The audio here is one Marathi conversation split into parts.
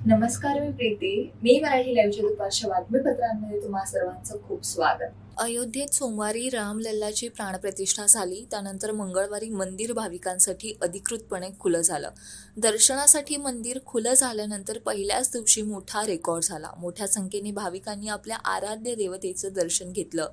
नमस्कार, मी प्रीती. मी मराठी लाईव्हच्या दुपारच्या बातमीपत्रांमध्ये तुम्हा सर्वांचं खूप स्वागत. अयोध्येत सोमवारी रामलल्लाची प्राणप्रतिष्ठा झाली. त्यानंतर मंगळवारी मंदिर भाविकांसाठी अधिकृतपणे खुलं झालं. दर्शनासाठी मंदिर खुलं झाल्यानंतर पहिल्याच दिवशी मोठा रेकॉर्ड झाला. मोठ्या संख्येने भाविकांनी आपल्या आराध्य देवतेचं दर्शन घेतलं.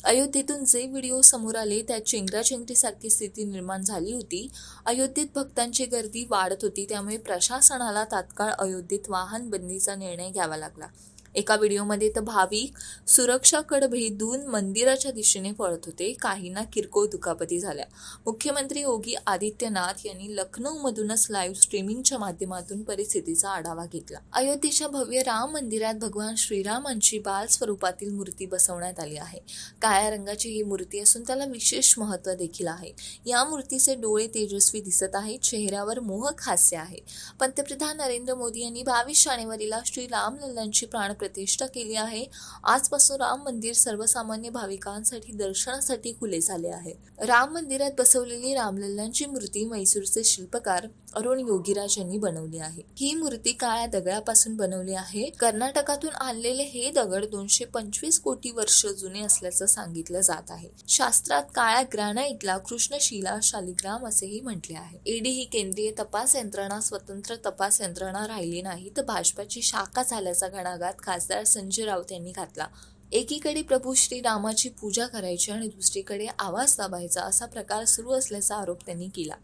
अयोध्येतून जे व्हिडिओ समोर आले त्यात चेंगराचेंगरीसारखी स्थिती निर्माण झाली होती. अयोध्येत भक्तांची गर्दी वाढत होती, त्यामुळे प्रशासनाला तात्काळ अयोध्येत वाहन बंदीचा निर्णय घ्यावा लागला. एका व्हिडिओमध्ये तर भाविक सुरक्षाकडे भेदून मंदिराच्या दिशेने पळत होते. काहींना किरकोळ दुखापती झाल्या. मुख्यमंत्री योगी आदित्यनाथ यांनी लखनौमधूनच लाईव्ह स्ट्रीमिंगच्या माध्यमातून परिस्थितीचा आढावा घेतला. अयोध्येच्या भव्य राम मंदिरात भगवान श्रीरामांची बाल स्वरूपातील मूर्ती बसवण्यात आली आहे. काळ्या रंगाची ही मूर्ती असून त्याला विशेष महत्त्व देखील आहे. या मूर्तीचे डोळे तेजस्वी दिसत आहेत. चेहऱ्यावर मोहक हास्य आहे. पंतप्रधान नरेंद्र मोदी यांनी 22 जानेवारीला श्री रामलल्लांची प्राणप्रतिष्ठा केली आहे. आजपासून राम मंदिर सर्वसामान्य भाविकांसाठी दर्शनासाठी खुले झाले आहे. राम मंदिरात बसवलेली रामलल्लांची मूर्ती म्हैसूरचे शिल्पकार अरुण योगीराज यांनी बनवली आहे. ही मूर्ती काळ्या दगडापासून बनवली आहे. कर्नाटकातून आणलेले हे दगड 225 कोटी वर्ष जुने असल्याचं सांगितलं जात आहे. शास्त्रात काळ्या ग्रॅनाइटला कृष्णशिला शालिग्राम असेही म्हटले आहे. ईडी ही केंद्रीय तपास यंत्रणा स्वतंत्र तपास यंत्रणा राहिली नाही, तर भाजपाची शाखा झाल्याचा घणाघात खासदार संजय राऊत यांनी घातला. एकीकडे प्रभू श्रीरामाची पूजा करायची आणि दुसरीकडे आवाज दाबायचा असा प्रकार सुरू असल्याचा आरोप त्यांनी केला.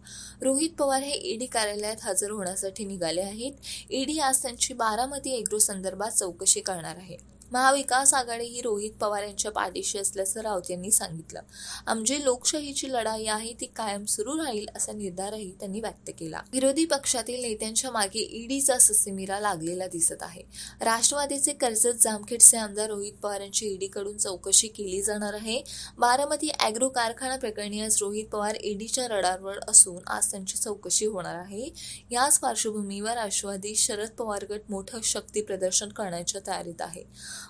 रोहित पवार हे ईडी कार्यालयात हजर होण्यासाठी निघाले आहेत. ईडी आज त्यांची बारामती एग्रो संदर्भात चौकशी करणार आहे. महाविकास आघाडी ही रोहित पवार यांच्या पाठीशी असल्याचं राऊत यांनी सांगितलं. आमची लोकशाहीची लढाई आहे, ती कायम सुरू राहील असा निर्धारही त्यांनी व्यक्त केला. विरोधी पक्षातील नेत्यांच्या मागे ईडीचा ससेमिरा लागलेला दिसत आहे. राष्ट्रवादीचे कर्जत जामखेडचे आमदार रोहित पवार यांची ईडीकडून चौकशी केली जाणार आहे. बारामती अॅग्रो कारखाना प्रकरणी आज रोहित पवार ईडीच्या रडारवर असून आज त्यांची चौकशी होणार आहे. याच पार्श्वभूमीवर राष्ट्रवादी शरद पवार गट मोठं शक्ती प्रदर्शन करण्याच्या तयारीत आहे.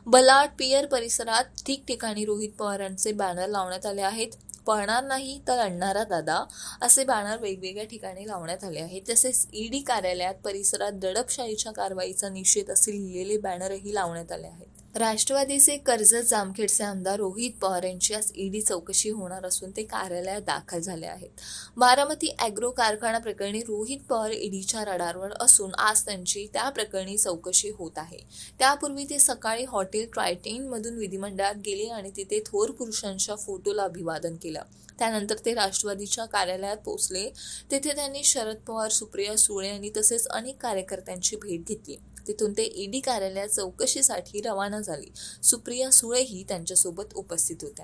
बलाड पियर परिसरात ठिकठिकाणी रोहित पवारांचे बॅनर लावण्यात आले आहेत. पळणार नाही तर लढणारा दादा असे बॅनर वेगवेगळ्या ठिकाणी लावण्यात आले आहेत. तसेच ईडी कार्यालयात परिसरात दडपशाहीच्या कारवाईचा निषेध असे लिहिलेले बॅनरही लावण्यात आले आहेत. राष्ट्रवादीचे कर्जत जामखेडचे आमदार रोहित पवार यांची आज ईडी चौकशी होणार असून ते कार्यालयात दाखल झाले आहेत. बारामती अॅग्रो कारखाना प्रकरणी रोहित पवार ईडीच्या रडारवर असून आज त्यांची त्या प्रकरणी चौकशी होत आहे. त्यापूर्वी ते सकाळी हॉटेल ट्रायटेनमधून विधिमंडळात गेले आणि तिथे थोर पुरुषांच्या फोटोला अभिवादन केलं. त्यानंतर ते राष्ट्रवादीच्या कार्यालयात पोहोचले. तेथे त्यांनी शरद पवार, सुप्रिया सुळे आणि तसेच अनेक कार्यकर्त्यांची भेट घेतली. तिथून ते ईडी कार्यालयात चौकशीसाठी रवाना झाली. सुप्रिया सुळेही त्यांच्यासोबत उपस्थित होत्या.